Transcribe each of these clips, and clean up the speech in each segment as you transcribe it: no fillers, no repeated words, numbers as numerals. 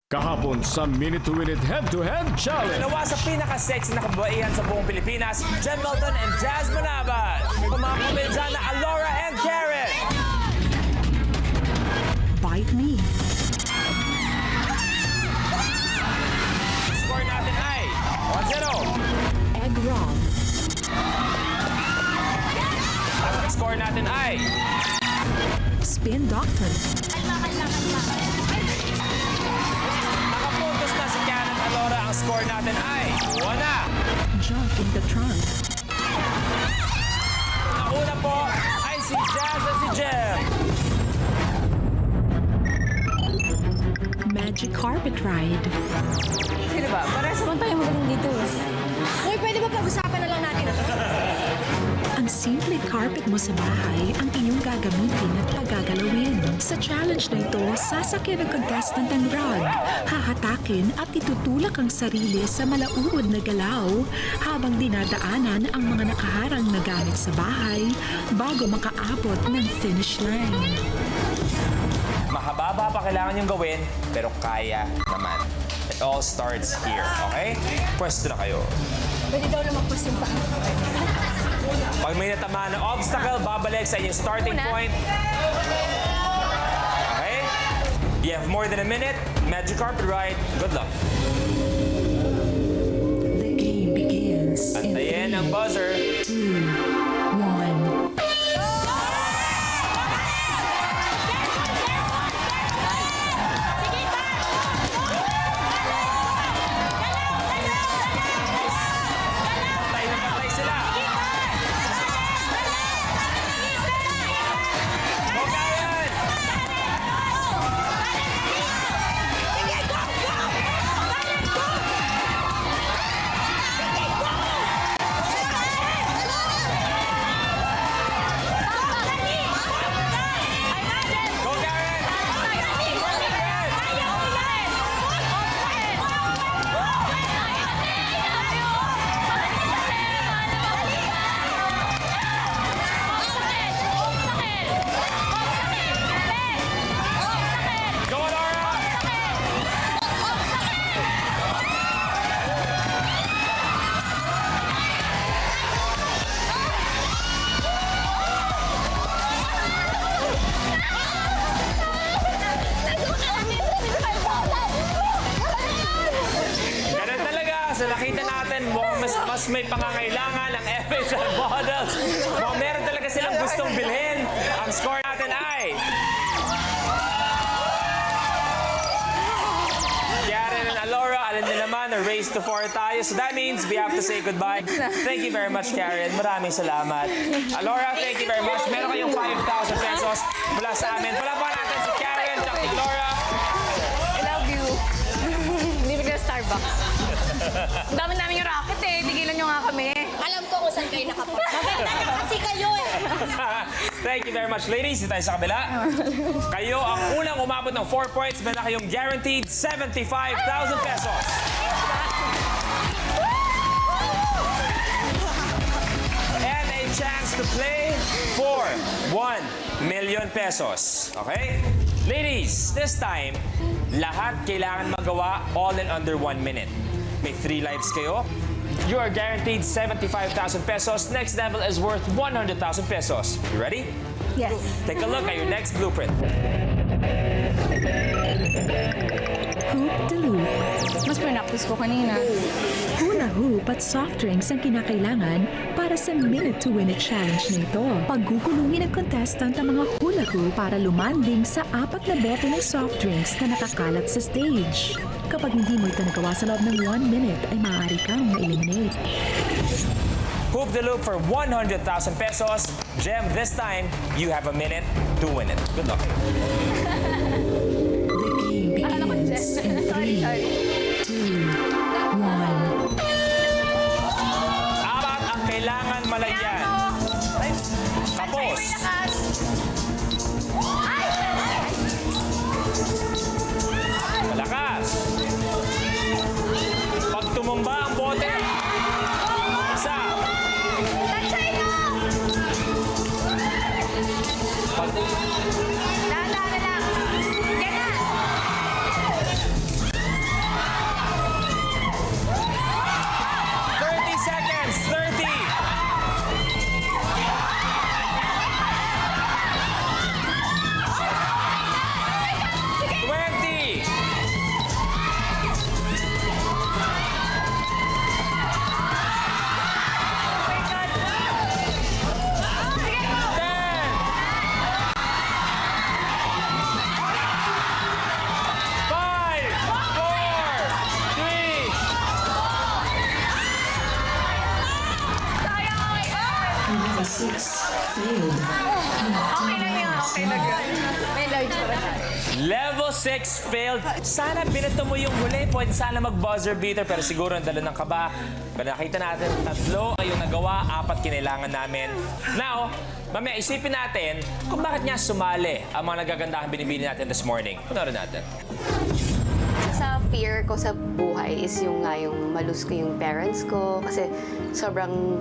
Kahapon sa Minute to Win It Head-to-Head Challenge. Dalawa sa pinaka-sexy na kababaihan sa buong Pilipinas, Jem Milton and Jazz Manabat. Kumakamil dyan na Alora and Karen. Bite me. Score natin ay 1-0. Egg roll. Ang score natin ay Spin doctor. nakapuntos na si Karen at Alora. Ang score natin ay 1. Jump in the trunk. Nauna po ay si Jazz at si Jem. Magic carpet ride. Sino ba? Parehas naman tayo magaling dito. Uy, pwede ba pag-usapan na lang natin ito? Ang simple carpet mo sa bahay ang iyong gagamitin at pagagalawin. Sa challenge na ito, sasakyan ng contestant ang rug, hahatakin at itutulak ang sarili sa malauod na galaw habang dinadaanan ang mga nakaharang na gamit sa bahay bago makaabot ng finish line. Mahababa pa kailangan yung gawin, pero kaya naman. It all starts here, okay? Pwesto na kayo. Pwede daw na magpasimpa. Pag may natamaan na obstacle, babalik sa inyong starting point. Okay? You have more than a minute. Magic carpet ride. Good luck. The game begins in Antayin ang buzzer. 2, 1. Patay na patay sila. Go, Karen! Go, Karen! Go, Laura! Ganun talaga. Sa nakita natin, mukhang mas may pangangailangan ang FHL models. Mukhang meron talaga silang gustong bilhin. Ang score natin ay... Karen and Alora, alam niyo naman, a race to 4 tayo. So that means we have to say goodbye. Thank you very much, Karen. Maraming salamat. Alora, thank you very much. Meron kayong 5,000 pesos mula sa amin. Palaban natin si Karen at si Alora. I love you. Hindi na kayo Starbucks. Ang dami namin yung racket eh. Tigilan nyo nga kami. Alam ko kung saan kayo nakapunta. Maganda na kasi kayo eh. Thank you very much, ladies. Dito tayo sa kabila. Kayo ang unang umabot ng 4 points. Meron na kayong guaranteed 75,000 pesos. And a chance to play for 1 million pesos. Okay? Ladies, this time, lahat kailangan magawa all in under 1 minute. May 3 lives kayo. You are guaranteed 75,000 pesos. Next level is worth 100,000 pesos. You ready? Yes. Take a look at your next blueprint. Hoop de loop. Mas pinaktis ko kanina. Hula hoop at soft drinks ang kinakailangan para sa Minute to Win It challenge na ito. Pagkukulungin ng contestant ang mga hula hoop para lumanding sa 4 na bote ng soft drinks na nakakalat sa stage. Kapag hindi mo ito nagawa sa loob ng 1 minute, ay maaari kang ma-eliminate. Hoop the loop for 100,000 pesos. Jem, this time, you have a minute to win it. Good luck. The game Akala ko begins in Sorry, 3, sorry. 2, 1. Apat ang kailangan malagyan. Tapos. Malakas. Pag tumumba ang bote, isa. Pag Dahan-dahan na lang. Yan na. failed. Okay lang yun, okay lang yun. May large pa ba tayo? Level 6 failed. Sana binato mo yung huli. Pwede sana mag-buzzer beater, pero siguro ang dala ng kaba. Pero nakita natin, 3 ay yung nagawa, 4 kinailangan namin. Now, mamaya isipin natin kung bakit nga sumali ang mga nagagandahang binibili natin this morning. Punorin natin. Sa fear ko sa buhay is yung malus ko yung parents ko kasi sobrang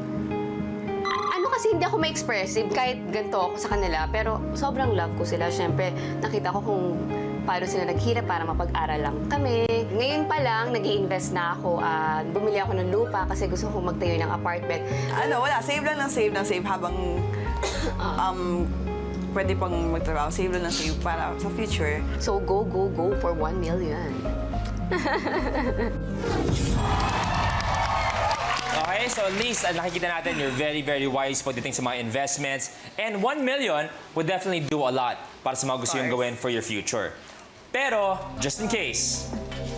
kasi hindi ako ma-expressive kahit ganito ako sa kanila pero sobrang love ko sila. Syempre nakita ko kung paano sila naghirap para mapag-aral lang kami. Ngayon pa lang nag-i-invest na ako at bumili ako ng lupa kasi gusto ko magtayo ng apartment. Wala. Save lang ng save habang pwede pang magtrabaho. Save lang ng save para sa future. So go for 1 million. Okay, so at least nakikita natin you're very, very wise pagdating sa mga investments. And 1 million would definitely do a lot para sa mga gusto yung gawin for your future. Pero, just in case,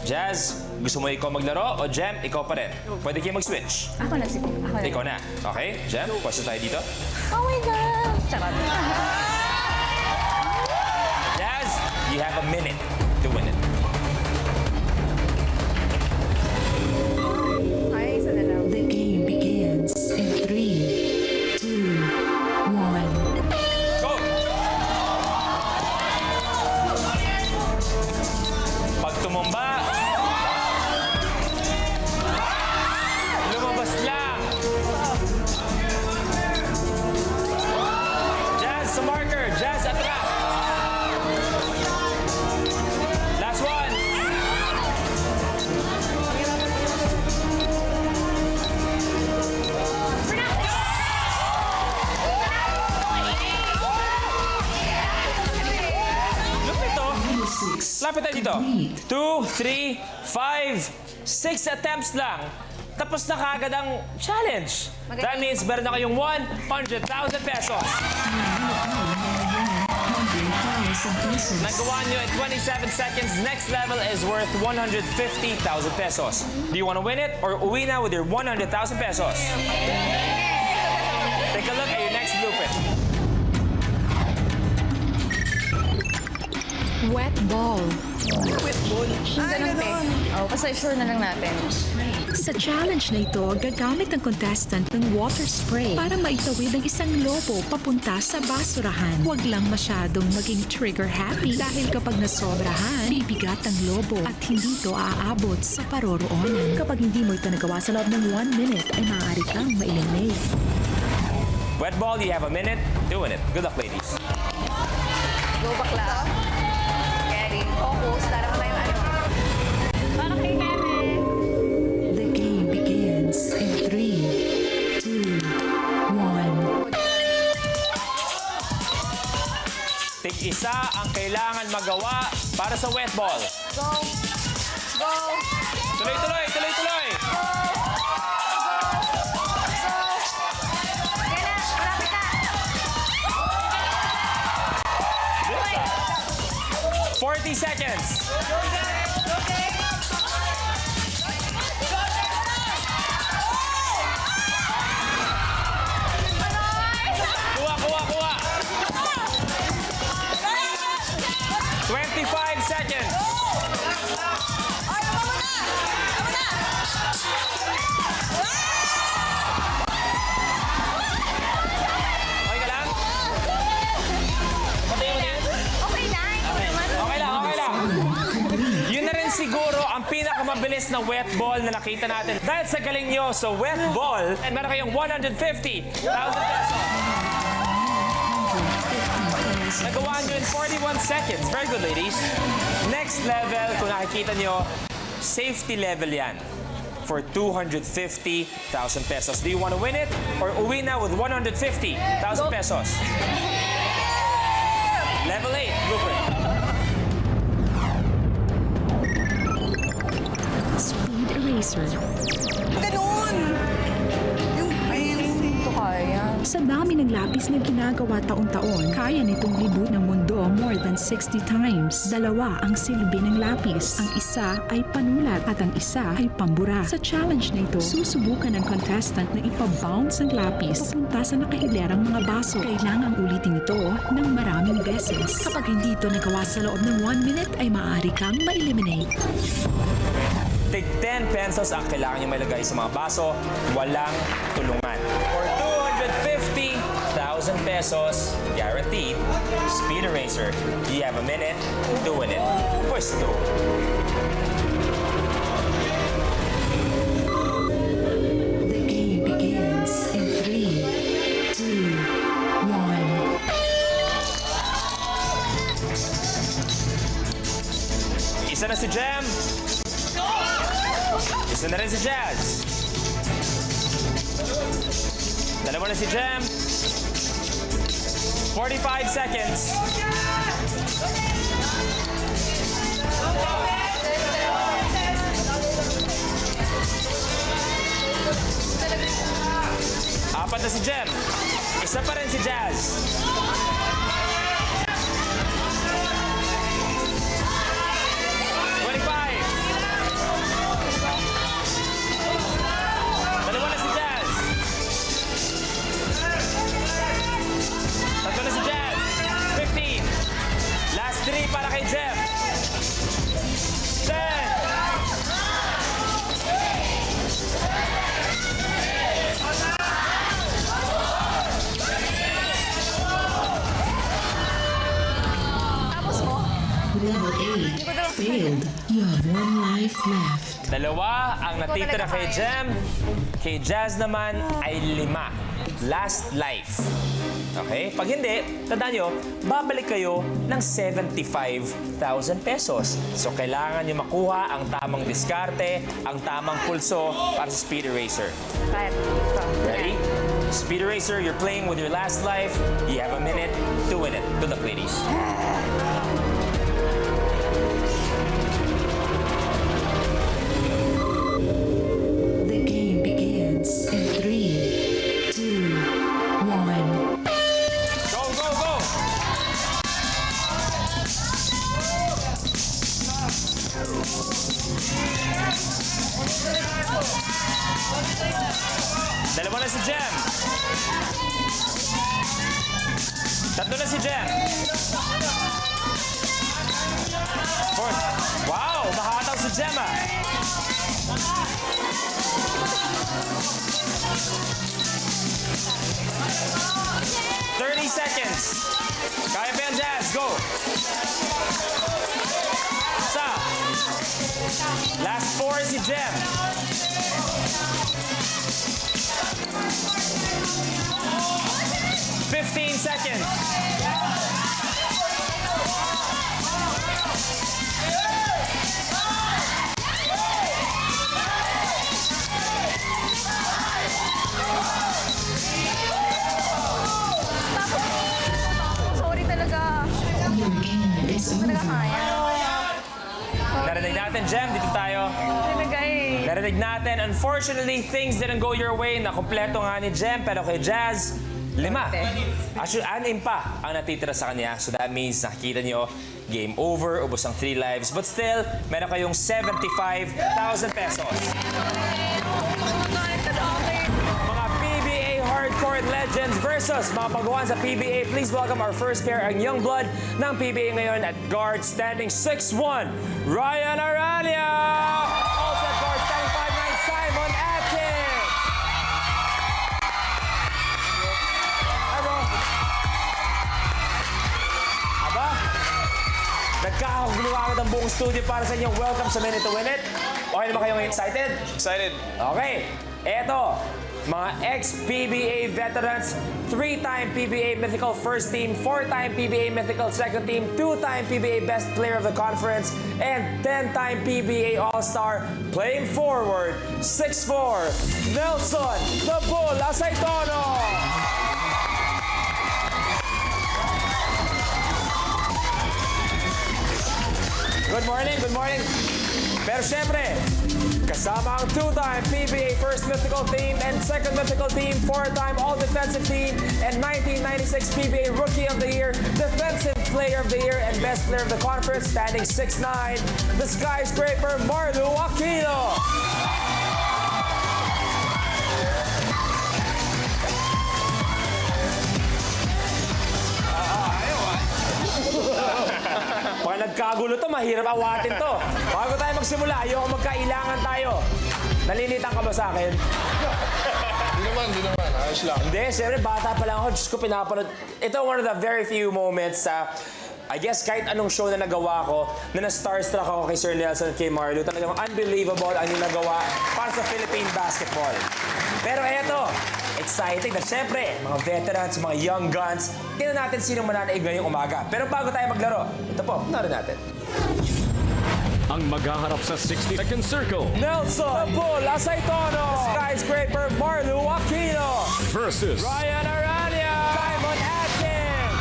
Jazz, gusto mo ikaw maglaro o Jem, ikaw pa rin? Pwede kayo mag-switch. Ako na siguro. Ako na. Ikaw na. Okay, Jem, pwede tayo dito. Oh my God! Charot. Jazz, you have a minute to win it. Ay, isa na lang. The game begins in 3, 2, 1. Go! Pag tumumba, lumabas lang. Jazz sa marker. Jazz atras. Last one. Lupit to. Lapit tayo dito. 2, 3, 5, 6 attempts lang. Tapos na kaagad ang challenge. That means meron na kayong 100,000 pesos. Nagawa nyo in 27 seconds. Next level is worth 150,000 pesos. Do you want to win it or uwi na with your 100,000 pesos? Take a look at your next blueprint. Wet ball. Ganun, te. Oh, basta sure na lang natin. Sa challenge na ito, gagamit ang contestant ng water spray para maitawid ang isang lobo papunta sa basurahan. Huwag lang masyadong maging trigger happy dahil kapag nasobrahan, bibigat ang lobo at hindi ito aabot sa paroroonan. Kapag hindi mo ito nagawa sa loob ng 1 minute, ay maaari kang ma-eliminate. Wet ball, you have a minute. Doing it. Good luck, ladies. Go bakla. Ready. Focus. Tara mo tayo ano. Para kay Kevin. The game begins in 3, 2, 1. Tig-isa ang kailangan magawa para sa wet ball. Go. Go. Tuloy-tuloy, tuloy-tuloy! Yan na. Malapit na. 40 seconds. Kuha, kuha, kuha. 25 seconds. Okay ka lang? Patayin mo din. Okay na. Ikaw naman. Okay lang, okay lang. Yun na rin siguro ang pinakamabilis na wet ball na nakita natin. Dahil sa galing nyo sa wet ball, and meron kayong 150,000 pesos. Nagawa nyo in 41 seconds. Very good, ladies. Next level, kung nakikita nyo, safety level yan for 250,000 pesos. Do you want to win it or uwi na with 150,000 pesos? Level 8, blueprint. Speed eraser. Ganun! Yung Ito kaya. Sa dami ng lapis na ginagawa taon-taon, kaya nitong libut ng mundo more than 60 times. Dalawa ang silbi ng lapis. Ang isa ay panulat at ang isa ay pambura. Sa challenge na ito, susubukan ng contestant na ipabounce ang lapis papunta sa nakahilerang mga baso. Kailangang ulitin ito ng maraming beses. Kapag hindi ito nagawa sa loob ng 1 minute, ay maaari kang ma-eliminate. Tig 10 pesos ang kailangan nyo mailagay sa mga baso. Walang tulungan. For 250,000 pesos, guaranteed, Speed Eraser, you have a minute to win it. Pwesto. The game begins in 3, 2, 1. Isa na si Jem. Isa na rin si Jazz. Dalawa na si Jem. 45 seconds. Apat na si Jem. Isa pa rin si Jazz. 25. Dalawa na si Jazz. Tatlo na si Jazz. 15. Last 3 para kay Jem. 10. Tapos mo? Level 8 failed. You have 1 life left. Dalawa ang natitira kay Jem. Kay Jazz naman ay 5. Last life. Okay? Pag hindi, tandaan nyo, babalik kayo ng 75,000 pesos. So, kailangan nyo makuha ang tamang diskarte, ang tamang pulso para sa Speed Eraser. Right. Ito. Ready? Speed Eraser, you're playing with your last life. You have a minute to win it. Good luck, ladies. The game begins in 3, 2, 1. Go, go, go! Dalawa na si Jem. Tatlo na si Jem. Fourth. Wow! Makakataw si Jem ah. "30 seconds. Kaya pa yan, Jazz. Go! Isa. Last 4 si Jem. 15 seconds. Sorry talaga. Your game is over. Kaya. Narinig natin, Jem. Dito tayo. Talaga eh. Narinig natin, unfortunately, things didn't go your way. Nakompleto nga ni Jem, pero kay Jazz, 5. Actually, 6 pa ang natitira sa kanya. So that means nakikita niyo, game over, ubos ang 3 lives. But still, meron kayong 75,000 pesos. Mga PBA Hardcore Legends versus mga pagawan sa PBA. Please welcome our first pair, ang young blood ng PBA ngayon at guard standing 6'1", Ryan Aralia! Also at guard standing 5'9", Simon Atkins! Hi, bro! Aba, nagkakagulo agad ang buong studio para sa inyong welcome sa Minute to Win It. Okay naman kayong excited? Excited. Okay, eto, mga ex-PBA veterans, 3-time PBA Mythical First Team, 4-time PBA Mythical Second Team, 2-time PBA Best Player of the Conference, and 10-time PBA All-Star, playing forward, 6'4", Nelson the Bull Aceitono! Good morning, good morning. Pero syempre, Kasama ang two-time PBA First Mythical Team and Second Mythical Team, four-time All-Defensive Team, and 1996 PBA Rookie of the Year, Defensive Player of the Year, and Best Player of the Conference, standing 6'9", the skyscraper Marlu Aquino. Pag nagkagulo to, mahirap awatin to. Bago tayo magsimula, ayoko magkailangan tayo. Nalilitan ka ba sa akin? Hindi naman. Ayos lang. Hindi, siyempre bata pa lang ako. Diyos ko, pinapanood. Ito one of the very few moments sa, I guess, kahit anong show na nagawa ko, na na-starstruck ako kay Sir Nelson at kay Marlu. Talagang unbelievable ang yung nagawa para sa Philippine basketball. Pero eto, exciting na siyempre, mga veterans, mga young guns. Tingnan natin sino mananaig ngayong umaga. Pero bago tayo maglaro, ito po, narin natin. Ang maghaharap sa 60-second circle Nelson Bull Aceitono, skyscraper Marlu Aquino, versus Ryan Arania, Simon Atkins.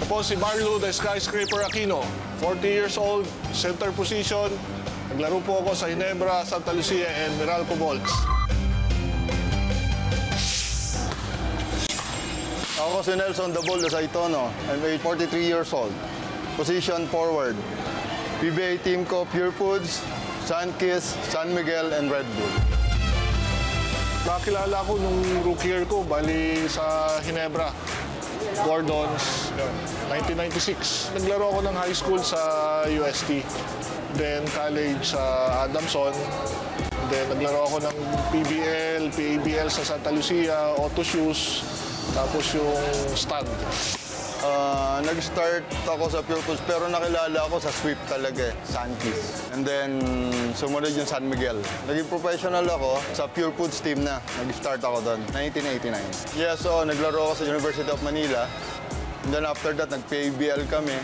Ako po si Marlu, the skyscraper Aquino. 40 years old, center position. Naglaro po ako sa Ginebra, Santa Lucia, and Meralco Bolts. Ako si Nelson The Bull Aceitono. I'm 43 years old. Position forward. PBA team ko, Pure Foods, Sunkiss, San Miguel, and Red Bull. Nakakilala ko nung rookie year ko, bali sa Ginebra. Gordons, yun, 1996. Naglaro ako ng high school sa UST. Then college sa Adamson. Then naglaro ako ng PBL, PABL sa Santa Lucia, Auto Shoes, tapos yung stand. Nag-start ako sa Pure Foods pero nakilala ako sa Sweep talaga, Sunkiss. And then sumunod yung San Miguel. Naging professional ako sa Pure Foods team na. Nag-start ako doon, 1989. Yes, so naglaro ako sa University of Manila. And then after that, nag-PABL kami.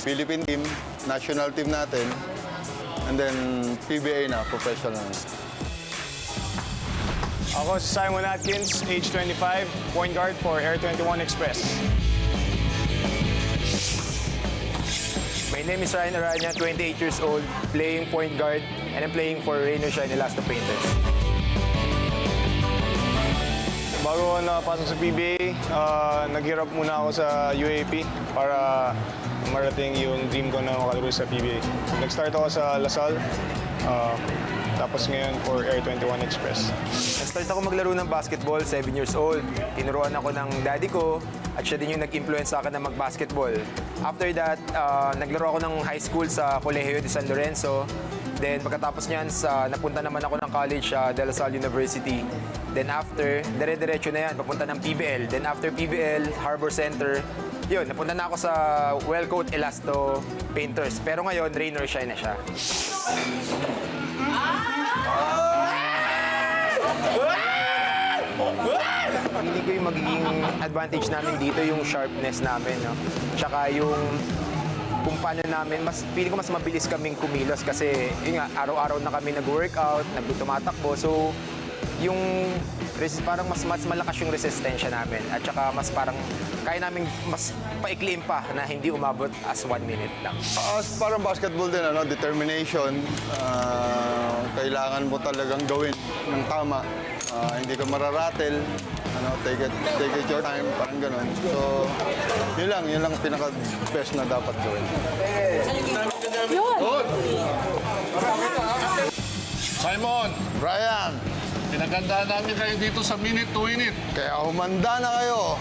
Philippine team, national team natin. And then PBA na, professional. Ako si Simon Atkins, age 25, point guard for Air 21 Express. My name is Ryan Aranya, 28 years old, playing point guard, and I'm playing for Rain or Shine Elasto Painters. Bago ako nakapasok sa PBA, naghirap muna ako sa UAP para marating yung dream ko na makalaro sa PBA. Nag-start ako sa Lasal, tapos ngayon for Air 21 Express. Nag-start ako maglaro ng basketball, 7 years old. Tinuruan ako ng daddy ko at siya din yung nag-influence sa akin na mag-basketball. After that, naglaro ako ng high school sa Colegio de San Lorenzo. Then pagkatapos niyan, napunta naman ako ng college sa De La Salle University. Then after, dire-diretso na yan, papunta ng PBL. Then after PBL, Harbor Center, yun, napunta na ako sa Wellcoat Elasto Painters. Pero ngayon, Rain or Shine na siya. Feeling ko yung magiging advantage namin dito yung sharpness namin, no? Tsaka yung kung paano namin, feeling ko mas mabilis kaming kumilos kasi yun nga, araw-araw na kami nag-workout, tumatakbo. So, yung parang mas malakas yung resistensya namin at saka mas parang kaya namin mas paikliin pa na hindi umabot as 1 minute lang. Parang basketball din, determination. Kailangan mo talagang gawin ng tama. Hindi ka mararatel. Take it your time, parang ganun. So, yun lang pinaka-best na dapat gawin. Simon, Brian, pinagandaan namin kayo dito sa minute to win it. kaya humanda na kayo.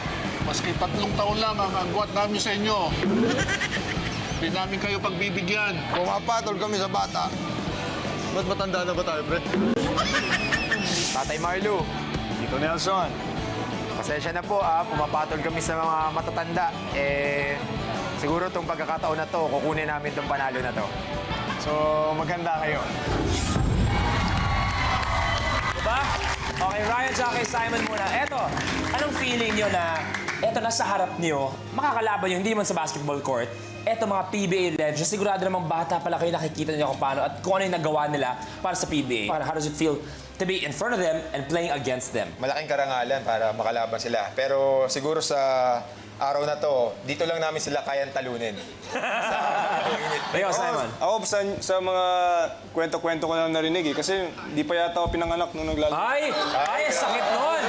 Maski 3 taon lang ang agwat namin sa inyo. Hindi namin kayo pagbibigyan. Pumapatol kami sa bata. Ba't matanda na ba tayo, pre? Tatay Marlu, Tito Nelson, pasensya na po pumapatol kami sa mga matatanda. Siguro itong pagkakataon na to, kukunin namin itong panalo na to. so maganda kayo. Diba? Okay, Ryan tsaka kay Simon muna. Eto, anong feeling nyo na eto nasa harap nyo, makakalaban nyo, hindi man sa basketball court, eto mga PBA legends, sigurado namang bata pala kayo nakikita nyo kung paano at kung ano yung nagawa nila para sa PBA. How does it feel to be in front of them and playing against them? Malaking karangalan para makalaban sila. Pero siguro sa araw na to, dito lang namin sila kayang talunin. Ikaw, Simon. Ako sa mga kwento-kwento ko lang narinig kasi di pa yata ako pinanganak nung naglalaro. Ay, sakit nun.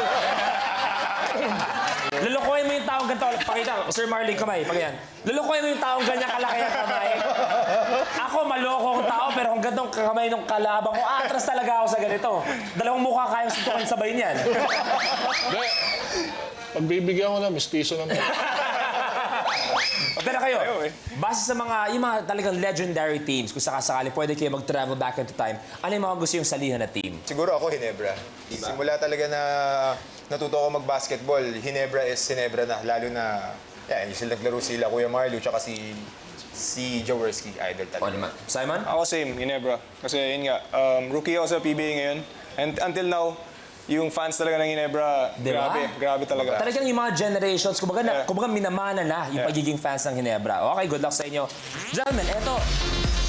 Lulukoy mo yung taong ganito. Pakita, Sir Marley, kamay. Pag yan. Lulukoy mo yung taong ganyan kalaki ang kamay. Ako, maloko akong tao, pero kung gantong kamay ng kalabang ko, atras talaga ako sa ganito. Dalawang mukha kayang suntukan sabay niyan. Hindi. Pagbibigyan ko na, mistiso naman. Pero kayo, base sa yung mga talagang legendary teams, kung sakasakali, pwede kayo mag-travel back into time, ano yung mga gusto yung salihan na team? Siguro ako, Ginebra. Simula talaga na natuto ako mag-basketball, Ginebra is Ginebra na. Lalo na, yung sila naglaro sila, Kuya Marlo, tsaka si Jaworski, idol talaga. Simon? Ako same, Ginebra. Kasi yun nga, rookie ako sa PBA ngayon. And until now, yung fans talaga ng Ginebra, Diba? grabe talaga. Talagang yung mga generations, kumbaga minamana na yung pagiging fans ng Ginebra. Okay, good luck sa inyo. Gentlemen, eto,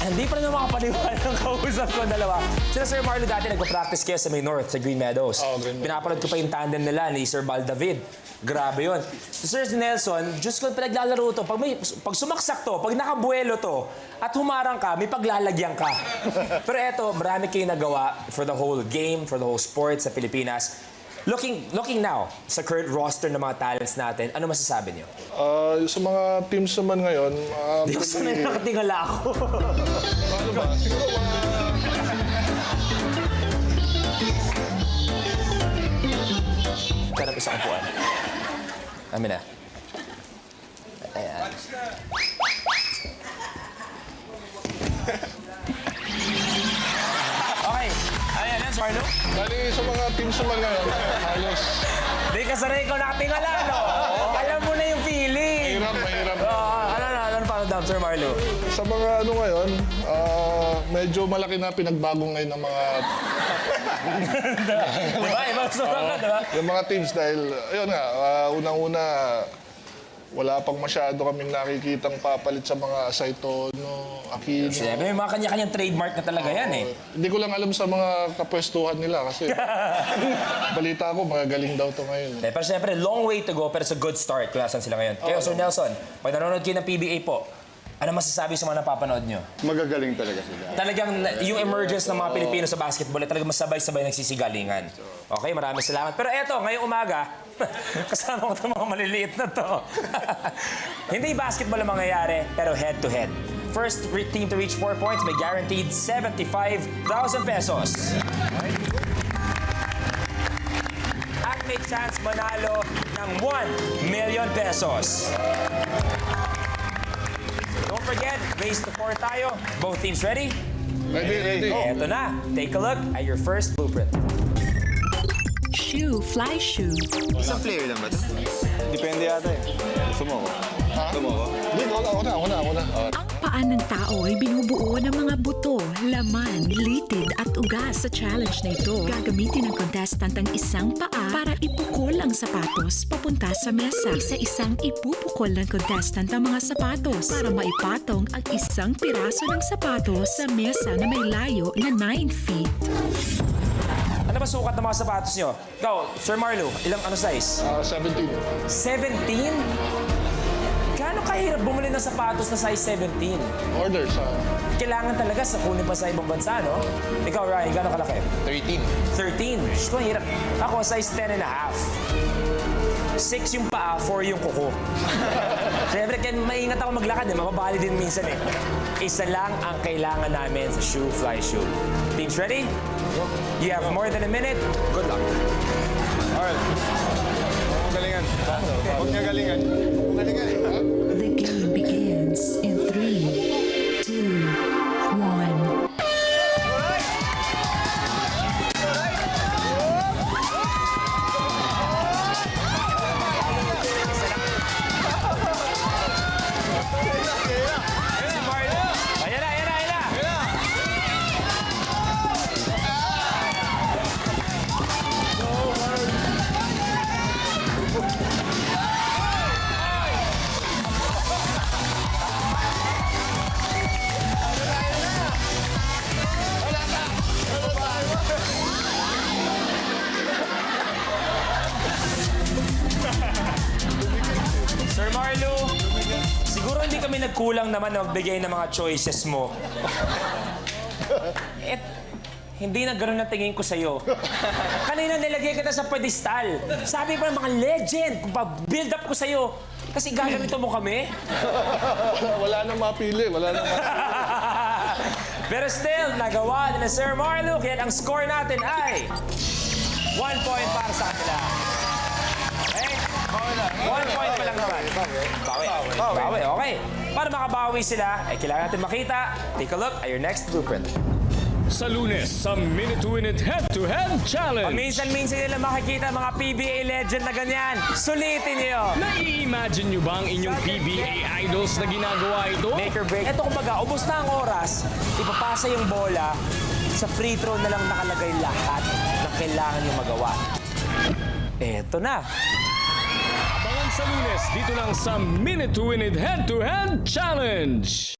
hindi pa rin makapaniwala ng kausap ko dalawa. Sila Sir Marlo dati nagpa-practice kayo sa May North, sa Green Meadows. Green Meadows. Pinapanood ko pa yung tandem nila ni Sir Bal David. Grabe yun. Si Sir Nelson, Diyos ko, pinaglalaro to. Pag sumaksak to, pag nakabuelo to, at humarang ka, may paglalagyan ka. Pero eto, marami kayong nagawa for the whole game, for the whole sport sa Pilipinas. Looking now sa current roster ng mga talents natin, ano masasabi niyo? Sa mga teams naman ngayon, Hindi ko sanay nakatingala ako. Ano ba? Siguro Sarap isang upuan. Amin na. Ayan. Okay. Ayan, Sir Marlo. bali sa mga teams naman ngayon, halos Di ka sanay ikaw nakatingala, no? Alam mo na yung feeling. mahirap. Ano pa down, Sir Marlo? Sa mga ano ngayon, medyo malaki na pinagbago ngayon ng mga Diba? Ibang sobrang ka, diba? yung mga teams dahil, ayun nga, unang-una, wala pang masyado kaming nakikitang papalit sa mga Saitono, Aquino. Siyempre, may mga kanya-kanyang trademark na talaga yan eh. Hindi ko lang alam sa mga kapwestuhan nila kasi balita ko, magagaling daw to ngayon. Pero siyempre, long way to go pero it's a good start kung nasan sila ngayon. Kayo, Sir Nelson, pag nanonood kayo ng PBA po, ano masasabi sa mga napapanood nyo? Magagaling talaga sila. Talagang yung emergence ng mga Pilipino sa basketball ay talagang masabay-sabay nagsisigalingan. Okay, maraming salamat. Pero eto, ngayong umaga, kasama ko itong mga maliliit na to. Hindi basketball ang mangyayari, pero head-to-head. First team to reach 4 points may guaranteed 75,000 pesos. At may chance manalo ng 1 million pesos. Don't forget, race to 4 tayo. Both teams ready? Ready. Eto na. Take a look at your first blueprint. Shoe, fly shoe. Isang player lang ba ito? Depende yata eh. Gusto mo ko? Hindi, ako na. Ang paan ng tao ay binubuo ng mga buto, laman, litid at ugas. Sa challenge na ito, gagamitin ng contestant ang isang paa para ipukol ang sapatos papunta sa mesa. Isa-isang ipupukol ng contestant ang mga sapatos para maipatong ang isang piraso ng sapatos sa mesa na may layo na 9 feet. Ano ba sukat ng mga sapatos nyo? Ikaw, Sir Marlo, ilang size? 17. 17? Gaano kahirap bumili ng sapatos na size 17? Order sa... Kailangan talaga sa kunin pa sa ibang bansa, no? Ikaw, Ryan, gaano kalaki? 13. 13. Diyos ko, hirap. Ako, size 10 and a half. 6 yung paa, 4 yung kuko. Siyempre, kaya maingat ako maglakad, mababali din minsan eh. Isa lang ang kailangan namin sa shoe, fly shoe. Teams ready? You have more than a minute. Good luck. Alright. Galingan. Huwag niya galingan. The game begins in 3, 2, 1. Ayan na. nagkulang naman na magbigay ng mga choices mo. Hindi na ganun ang tingin ko sa'yo. Kanina nilagay kita sa pedestal. Sabi pa ng mga legend, kung pa-build up ko sa'yo. Kasi gaganito mo kami. Wala nang mapili, wala nang mapili. Pero still, nagawa ni Sir Marlo. Kaya ang score natin ay 1 point para sa kanila. Okay? 1 point pa lang naman. Bawi, okay. Para makabawi sila, ay kailangan natin makita. Take a look at your next blueprint. Sa Lunes, sa Minute to Win It Head-to-Head Challenge. Minsan-minsan nila makikita mga PBA legend na ganyan. Sulitin niyo. Nai-imagine nyo ba ang inyong PBA idols na ginagawa ito? Make or break. Ito kumbaga, ubos na ang oras, ipapasa yung bola, sa free throw na lang nakalagay lahat na kailangan nyo magawa. Eto na. Abangan sa Lunes dito lang sa Minute to Win It Head-to-Head Challenge.